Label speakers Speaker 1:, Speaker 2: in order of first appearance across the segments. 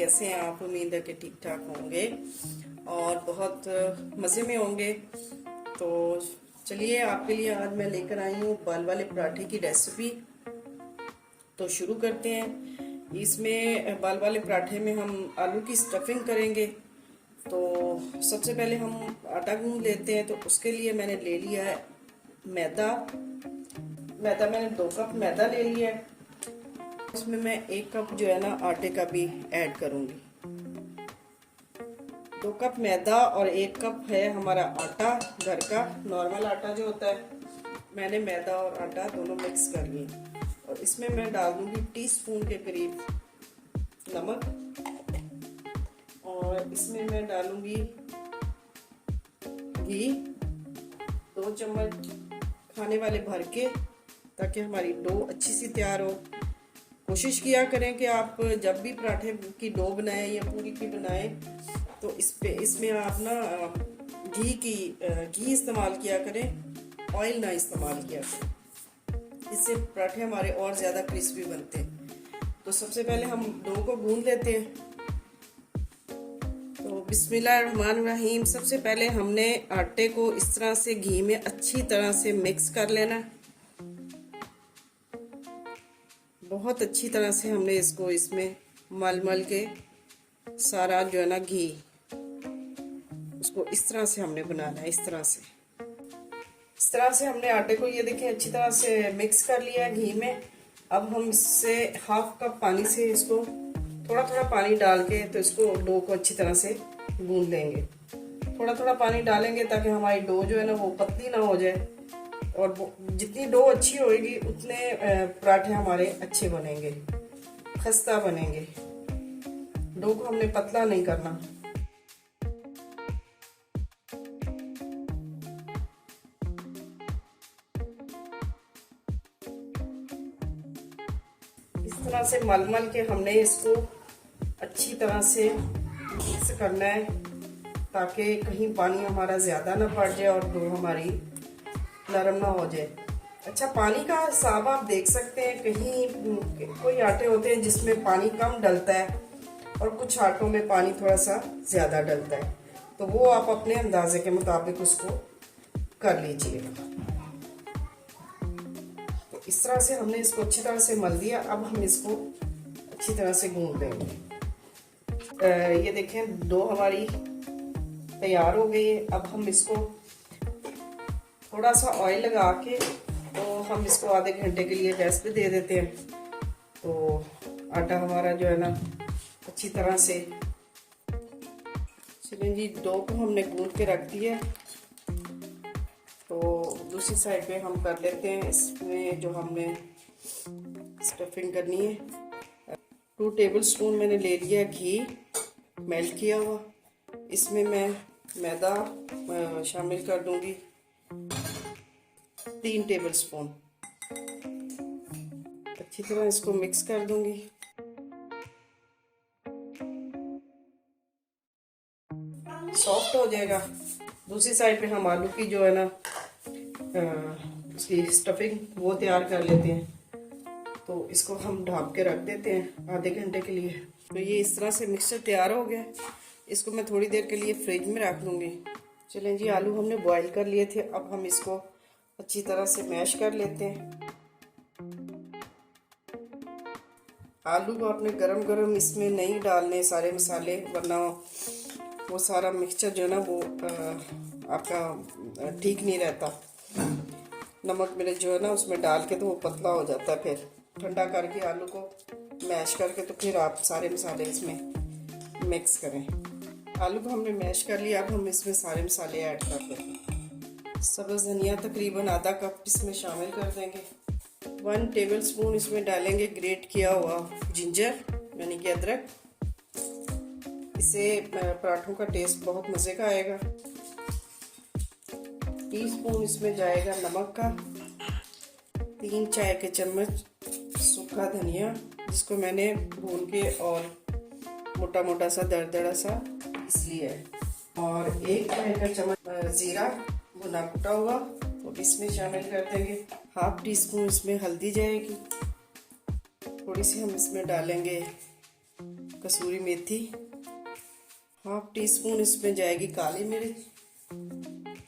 Speaker 1: कैसे हैं आप। उम्मीद है कि ठीक ठाक होंगे और बहुत मज़े में होंगे। तो चलिए आपके लिए आज मैं लेकर आई हूँ बाल वाले पराठे की रेसिपी। तो शुरू करते हैं। इसमें बाल वाले पराठे में हम आलू की स्टफिंग करेंगे। तो सबसे पहले हम आटा गूंद लेते हैं। तो उसके लिए मैंने ले लिया है मैदा। मैंने 2 कप मैदा ले लिया है। इसमें मैं 1 कप जो है ना आटे का भी ऐड करूंगी। 2 कप मैदा और 1 कप है हमारा आटा, घर का नॉर्मल आटा जो होता है। मैंने मैदा और आटा दोनों मिक्स कर लिए और इसमें मैं डाल दूंगी टीस्पून के करीब नमक और इसमें मैं डालूंगी घी 2 चम्मच खाने वाले भर के, ताकि हमारी डो अच्छी सी तैयार हो। कोशिश किया करें कि आप जब भी पराठे की डो बनाएं या पूरी की बनाएं तो इसमें आप ना घी इस्तेमाल किया करें, ऑयल ना इस्तेमाल किया करें। इससे पराठे हमारे और ज़्यादा क्रिस्पी बनते हैं। तो सबसे पहले हम डो को गूंद लेते हैं। तो बिस्मिल्लाहिर्रहमानिर्रहीम। सबसे पहले हमने आटे को इस तरह से घी में अच्छी तरह से मिक्स कर लेना। बहुत अच्छी तरह से हमने इसको इसमें मल के सारा जो है ना घी उसको इस तरह से हमने बनाना है। इस तरह से हमने आटे को ये देखें अच्छी तरह से मिक्स कर लिया है घी में। अब हम इससे 1/2 कप पानी से इसको थोड़ा पानी डाल के तो इसको डो को अच्छी तरह से गूंद लेंगे। थोड़ा पानी डालेंगे ताकि हमारी डो जो है ना वो पतली ना हो जाए, और जितनी डो अच्छी होएगी उतने पराठे हमारे अच्छे बनेंगे, खस्ता बनेंगे। डो को हमने पतला नहीं करना। इस तरह से मल के हमने इसको अच्छी तरह से मिक्स करना है, ताकि कहीं पानी हमारा ज़्यादा ना पड़ जाए और डो हमारी नरम ना हो जाए। अच्छा, पानी का हिसाब आप देख सकते हैं। कहीं कोई आटे होते हैं जिसमें पानी कम डलता है और कुछ आटों में पानी थोड़ा सा ज़्यादा डलता है, तो वो आप अपने अंदाजे के मुताबिक उसको कर लीजिएगा। तो इस तरह से हमने इसको अच्छी तरह से मल दिया। अब हम इसको अच्छी तरह से गूंद लेंगे। ये देखें डो हमारी तैयार हो गई है। अब हम इसको थोड़ा सा ऑयल लगा के तो हम इसको आधे घंटे के लिए गैस पे दे देते हैं। तो आटा हमारा जो है ना अच्छी तरह से, चलिए जी, डो को हमने गूंद के रख दिया। तो दूसरी साइड पे हम कर लेते हैं। इसमें जो हमने स्टफिंग करनी है, 2 टेबलस्पून मैंने ले लिया घी मेल्ट किया हुआ। इसमें मैं मैदा शामिल कर दूंगी 3 टेबलस्पून। अच्छी तरह इसको मिक्स कर दूंगी। सॉफ्ट हो जाएगा। दूसरी साइड पे हम आलू की जो है ना उसकी स्टफिंग वो तैयार कर लेते हैं। तो इसको हम ढक के रख देते हैं आधे घंटे के लिए। तो ये इस तरह से मिक्सचर तैयार हो गया। इसको मैं थोड़ी देर के लिए फ्रिज में रख दूंगी। चलें जी, आलू हमने बॉईल कर लिए थे। अब हम इसको अच्छी तरह से मैश कर लेते हैं। आलू को आपने गरम इसमें नहीं डालने सारे मसाले, वरना वो सारा मिक्सचर जो है ना वो आपका ठीक नहीं रहता। नमक मिर्च जो है ना उसमें डाल के तो वो पतला हो जाता है। फिर ठंडा करके आलू को मैश करके तो फिर आप सारे मसाले इसमें मिक्स करें। आलू को हमने मैश कर लिया। अब हम इसमें सारे मसाले ऐड कर देंगे। सब्ज़ धनिया तकरीबन आधा कप इसमें शामिल कर देंगे। 1 टेबलस्पून इसमें डालेंगे ग्रेट किया हुआ जिंजर, यानी कि अदरक। इससे पराठों का टेस्ट बहुत मज़े का आएगा। टीस्पून इसमें जाएगा नमक का। 3 चाय के चम्मच सूखा धनिया, जिसको मैंने भून के और मोटा सा दरदरा सा इसलिए है। और 1 चाय का चम्मच ज़ीरा भुना कुटा हुआ तो इसमें शामिल कर देंगे। 1/2 टीस्पून इसमें हल्दी जाएगी। थोड़ी सी हम इसमें डालेंगे कसूरी मेथी, हाफ टी स्पून इसमें जाएगी काली मिर्च,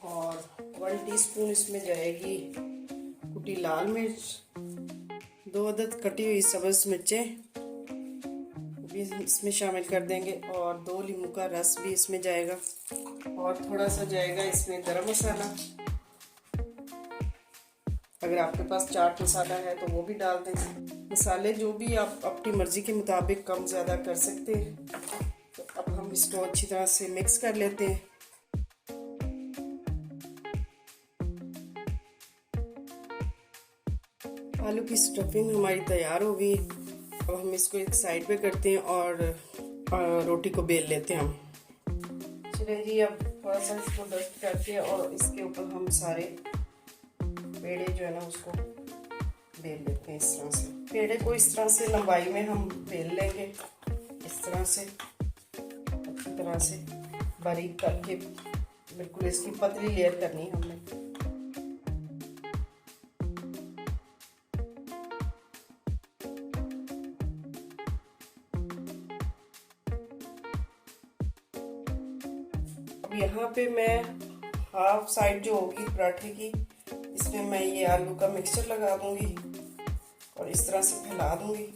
Speaker 1: और 1 टीस्पून इसमें जाएगी कुटी लाल मिर्च, 2 अदद कटी हुई सब्ज़ मिर्चें भी इसमें शामिल कर देंगे, और 2 नींबू का रस भी इसमें जाएगा, और थोड़ा सा जाएगा इसमें गरम मसाला। अगर आपके पास चाट मसाला है तो वो भी डाल दें। मसाले जो भी आप अपनी मर्ज़ी के मुताबिक कम ज़्यादा कर सकते हैं। तो अब हम इसको अच्छी तरह से मिक्स कर लेते हैं। आलू की स्टफिंग हमारी तैयार हो गई। अब हम इसको एक साइड पे करते हैं और रोटी को बेल लेते हैं हम। चलिए जी, अब थोड़ा सा इसको डस्ट करते हैं और इसके ऊपर हम सारे पेड़े जो है ना उसको बेल लेते हैं। इस तरह से पेड़े को इस तरह से लंबाई में हम बेल लेंगे, इस तरह से अच्छी तरह से बारीक करके, बिल्कुल इसकी पतली लेयर करनी है हमने। अब यहाँ पे मैं हाफ साइड जो होगी पराठे की, इसमें मैं ये आलू का मिक्सचर लगा दूंगी और इस तरह से फैला दूंगी।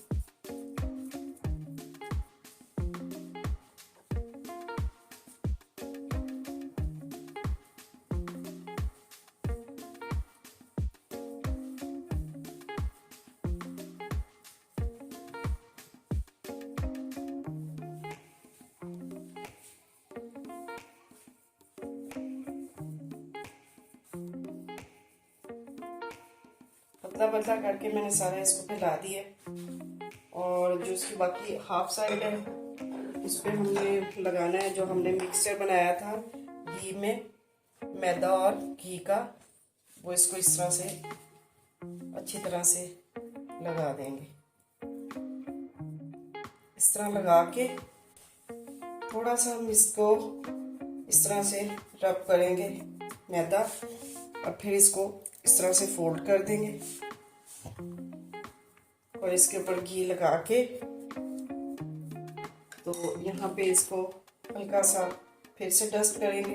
Speaker 1: पतला पतला करके मैंने सारा इसको फैला दिया, और जो इसकी बाकी हाफ साइड है इस पर हमने लगाना है जो हमने मिक्सचर बनाया था घी में, मैदा और घी का, वो इसको इस तरह से अच्छी तरह से लगा देंगे। इस तरह लगा के थोड़ा सा हम इसको इस तरह से रब करेंगे मैदा, और फिर इसको इस तरह से फोल्ड कर देंगे और इसके ऊपर घी लगा के, तो यहाँ पे इसको हल्का सा फिर से डस्ट करेंगे,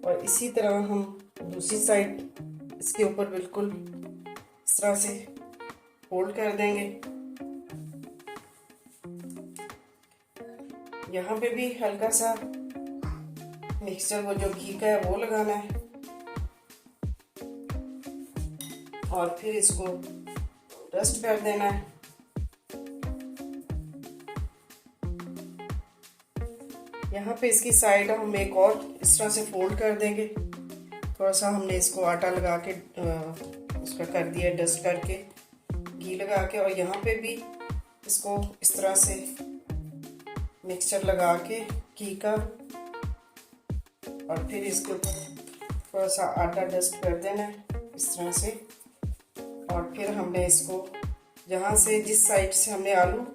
Speaker 1: और इसी तरह हम दूसरी साइड इसके ऊपर बिल्कुल इस तरह से फोल्ड कर देंगे। यहाँ पे भी हल्का सा मिक्सचर वो जो घी का है वो लगाना है, और फिर इसको डस्ट कर देना है। यहाँ पे इसकी साइड हम एक और इस तरह से फोल्ड कर देंगे। थोड़ा सा हमने इसको आटा लगा के उसका कर दिया डस्ट करके, घी लगा के, और यहाँ पे भी इसको इस तरह से मिक्सचर लगा के घी का, और फिर इसके ऊपर थोड़ा सा आटा डस्ट कर देना है इस तरह से, और फिर हमने इसको जहाँ से जिस साइड से हमने आलू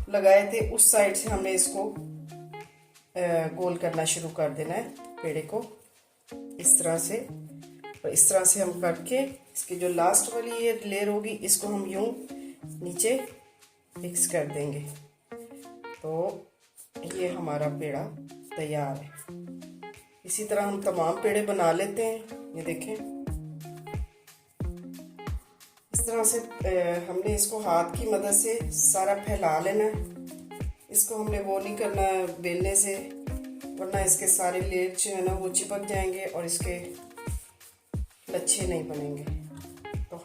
Speaker 1: लगाए थे उस साइड से हमने इसको गोल करना शुरू कर देना है पेड़े को इस तरह से। और इस तरह से हम करके इसकी जो लास्ट वाली ये लेयर होगी इसको हम यूं नीचे फिक्स कर देंगे, तो ये हमारा पेड़ा तैयार है। इसी तरह हम तमाम पेड़े बना लेते हैं। ये देखें इस तरह से हमने इसको हाथ की मदद से सारा फैला लेना है। इसको हमने वो नहीं करना बेलने से, वरना इसके सारे लेयर जो है ना वो चिपक जाएंगे और इसके लच्छे नहीं बनेंगे। तो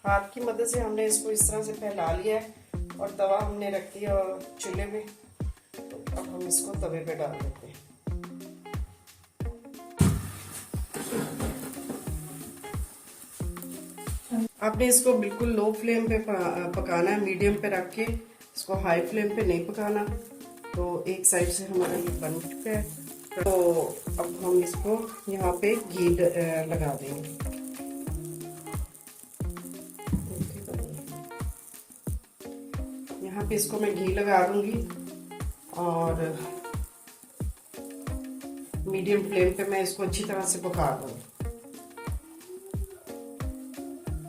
Speaker 1: हाथ की मदद से हमने इसको इस तरह से फैला लिया है, और तवा हमने रख दिया चूल्हे में। तो अब हम इसको तवे पे डाल देते हैं। आपने इसको बिल्कुल लो फ्लेम पे पकाना है, मीडियम पे रख के, इसको हाई फ्लेम पे नहीं पकाना। तो एक साइड से हमारा ये बन चुका है, तो अब हम इसको यहाँ पे घी लगा देंगे। यहाँ पे इसको मैं घी लगा दूंगी और मीडियम फ्लेम पे मैं इसको अच्छी तरह से पका दूंगी।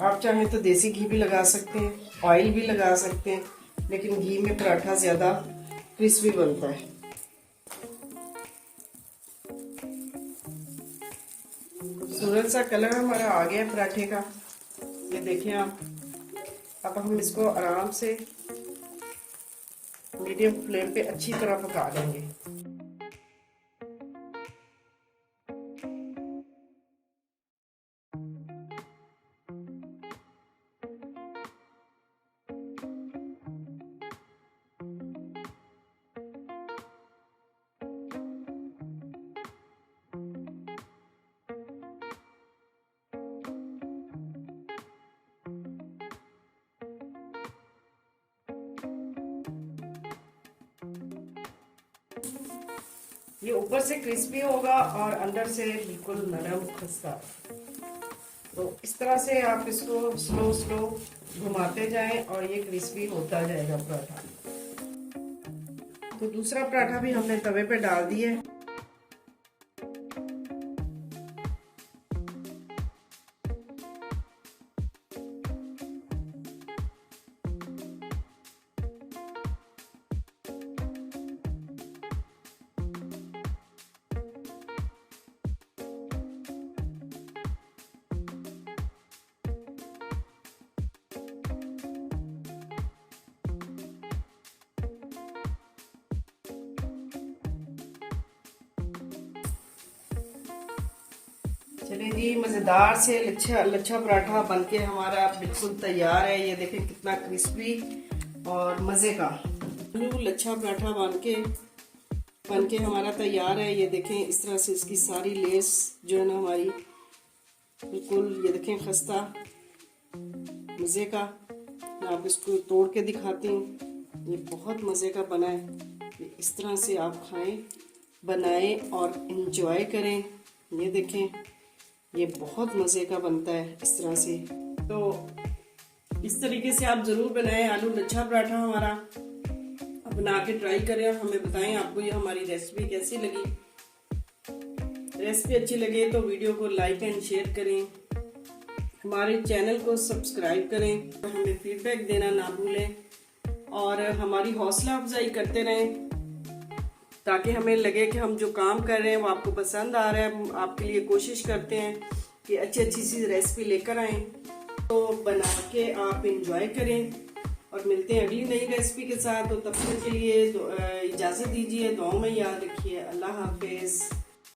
Speaker 1: आप चाहें तो देसी घी भी लगा सकते हैं, ऑयल भी लगा सकते हैं, लेकिन घी में पराठा ज़्यादा क्रिस्पी बनता है। खूबसूरत सा कलर हमारा आ गया पराठे का, ये देखें आप। अब हम इसको आराम से मीडियम फ्लेम पे अच्छी तरह पका लेंगे। ये ऊपर से क्रिस्पी होगा और अंदर से बिल्कुल नरम खस्ता। तो इस तरह से आप इसको स्लो स्लो घुमाते जाएं और ये क्रिस्पी होता जाएगा पराठा। तो दूसरा पराठा भी हमने तवे पे डाल दिया है। चलिए जी, मज़ेदार से लच्छा पराठा बनके हमारा बिल्कुल तैयार है। ये देखें कितना क्रिस्पी और मज़े का लच्छा पराठा बनके हमारा तैयार है। ये देखें इस तरह से इसकी सारी लेस जो है ना हमारी बिल्कुल, ये देखें खस्ता मज़े का। मैं आप इसको तोड़ के दिखाती हूँ। ये बहुत मज़े का बना है। इस तरह से आप खाएं, बनाएं और इंजॉय करें। ये देखें ये बहुत मज़े का बनता है इस तरह से। तो इस तरीके से आप ज़रूर बनाएं आलू लच्छा पराठा हमारा। बना के ट्राई करें और हमें बताएं आपको ये हमारी रेसिपी कैसी लगी। रेसिपी अच्छी लगे तो वीडियो को लाइक एंड शेयर करें, हमारे चैनल को सब्सक्राइब करें, हमें फीडबैक देना ना भूलें और हमारी हौसला अफजाई करते रहें ताकि हमें लगे कि हम जो काम कर रहे हैं वो आपको पसंद आ रहा है। हम आपके लिए कोशिश करते हैं कि अच्छी अच्छी सी रेसिपी लेकर आएँ, तो बना के आप इंजॉय करें। और मिलते हैं अगली नई रेसिपी के साथ। तो तब तक के लिए इजाज़त दीजिए, दुआओं में याद रखिए। अल्लाह हाफिज़।